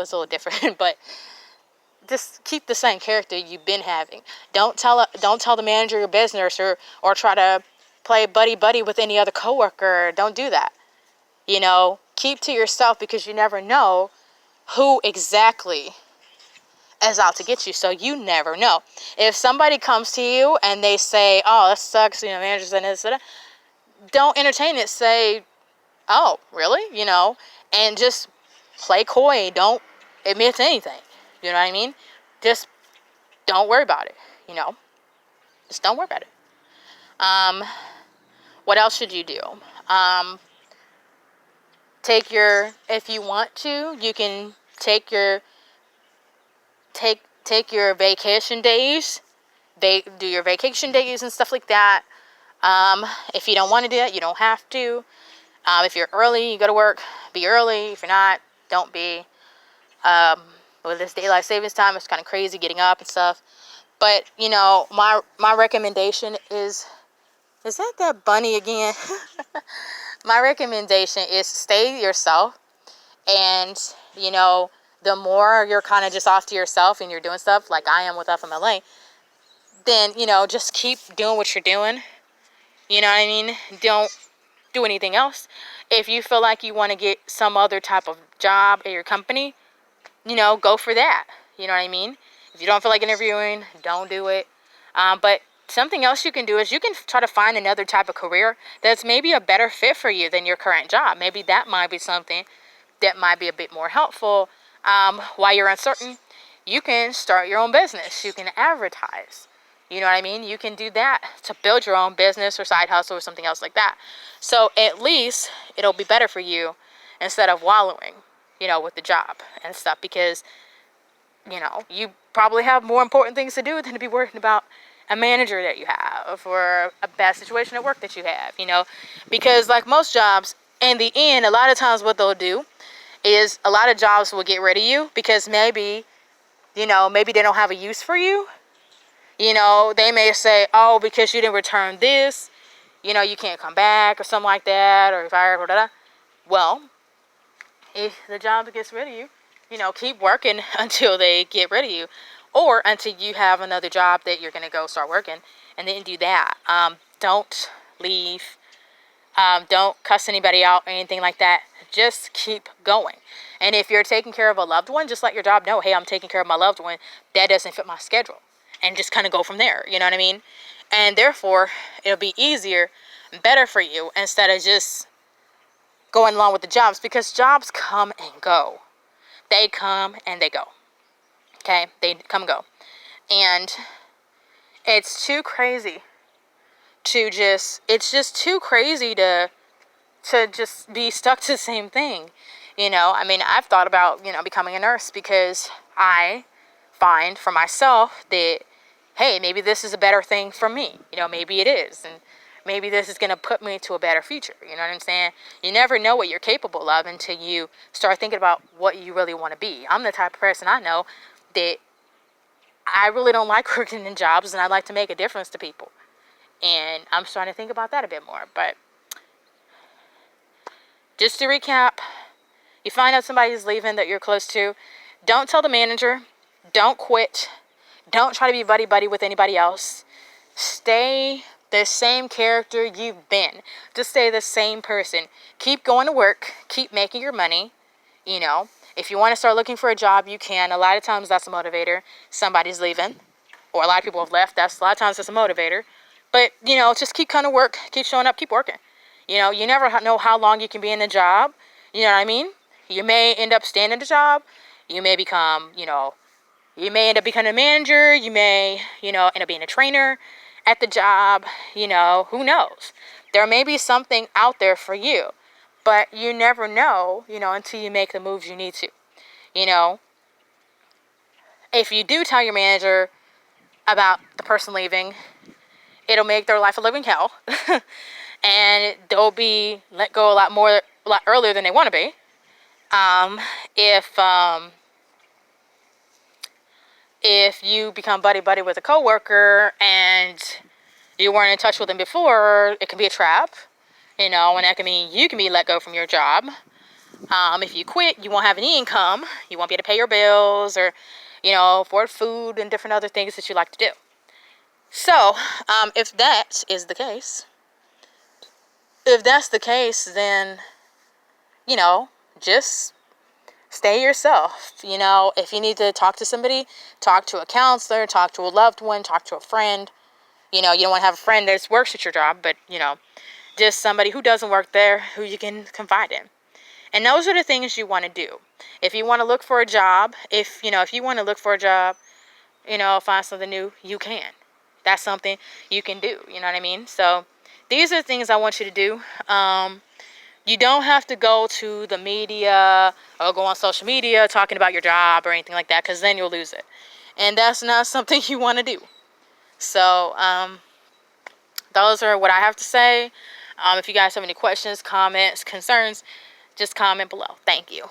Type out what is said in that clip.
was a little different, but just keep the same character you've been having. Don't tell the manager your business, or try to play buddy buddy with any other coworker. Don't do that. Keep to yourself, because you never know who exactly is out to get you. So you never know. If somebody comes to you and they say, "Oh, that sucks," managers and this, don't entertain it. Say, "Oh, really?" And just play coy. Don't admit to anything. You know what I mean? Just don't worry about it. Just don't worry about it. What else should you do? If you want to, you can take your vacation days. Do your vacation days and stuff like that. If you don't want to do that, you don't have to. If you're early, you go to work, be early. If you're not, don't be. With this daylight savings time, it's kind of crazy getting up and stuff. But, my recommendation is that bunny again? My recommendation is stay yourself. And, the more you're kind of just off to yourself and you're doing stuff like I am with FMLA, then, just keep doing what you're doing. You know what I mean? Don't do anything else. If you feel like you want to get some other type of job at your company, go for that. You know what I mean? If you don't feel like interviewing, don't do it. But something else you can do is you can try to find another type of career that's maybe a better fit for you than your current job. Maybe that might be something that might be a bit more helpful. While you're uncertain, you can start your own business. You can advertise. You know what I mean? You can do that to build your own business or side hustle or something else like that. So at least it'll be better for you instead of wallowing, with the job and stuff, because, you probably have more important things to do than to be worrying about a manager that you have or a bad situation at work that you have, because like most jobs, in the end, a lot of times what they'll do is a lot of jobs will get rid of you because maybe they don't have a use for you. They may say, "Oh, because you didn't return this, you can't come back," or something like that, or you're fired, or whatever. Well, if the job gets rid of you, keep working until they get rid of you, or until you have another job that you're going to go start working, and then do that. Don't leave. Don't cuss anybody out or anything like that. Just keep going. And if you're taking care of a loved one, just let your job know, "Hey, I'm taking care of my loved one. That doesn't fit my schedule." And just kind of go from there. You know what I mean? And therefore, it'll be easier and better for you instead of just going along with the jobs, because jobs come and go. They come and they go. Okay? They come and go. And it's too crazy it's just too crazy to just be stuck to the same thing. I mean, I've thought about, becoming a nurse, because I find for myself that, hey, maybe this is a better thing for me. Maybe it is. And maybe this is going to put me to a better future. You know what I'm saying? You never know what you're capable of until you start thinking about what you really want to be. I'm the type of person, I know, that I really don't like working in jobs, and I like to make a difference to people. And I'm starting to think about that a bit more. But just to recap, you find out somebody's leaving that you're close to. Don't tell the manager. Don't quit. Don't try to be buddy-buddy with anybody else. Stay the same character you've been. Just stay the same person. Keep going to work. Keep making your money. If you want to start looking for a job, you can. A lot of times that's a motivator. Somebody's leaving. Or a lot of people have left. A lot of times that's a motivator. But, just keep kind of work. Keep showing up. Keep working. You never know how long you can be in a job. You know what I mean? You may end up staying in the job. You may become, you may end up becoming a manager. You may, end up being a trainer at the job. Who knows? There may be something out there for you. But you never know, until you make the moves you need to. If you do tell your manager about the person leaving, it'll make their life a living hell. And they'll be let go a lot earlier than they want to be. If you become buddy-buddy with a coworker and you weren't in touch with them before, it can be a trap, and that can mean you can be let go from your job. If you quit, you won't have any income. You won't be able to pay your bills or, afford food and different other things that you like to do. So, if that is the case, then, just stay yourself. If you need to talk to somebody, talk to a counselor, talk to a loved one, talk to a friend. You don't want to have a friend that works at your job, but, just somebody who doesn't work there who you can confide in. And those are the things you want to do. If you want to look for a job, find something new, you can. That's something you can do. You know what I mean? So these are the things I want you to do. You don't have to go to the media or go on social media talking about your job or anything like that, because then you'll lose it. And that's not something you want to do. So those are what I have to say. If you guys have any questions, comments, concerns, just comment below. Thank you.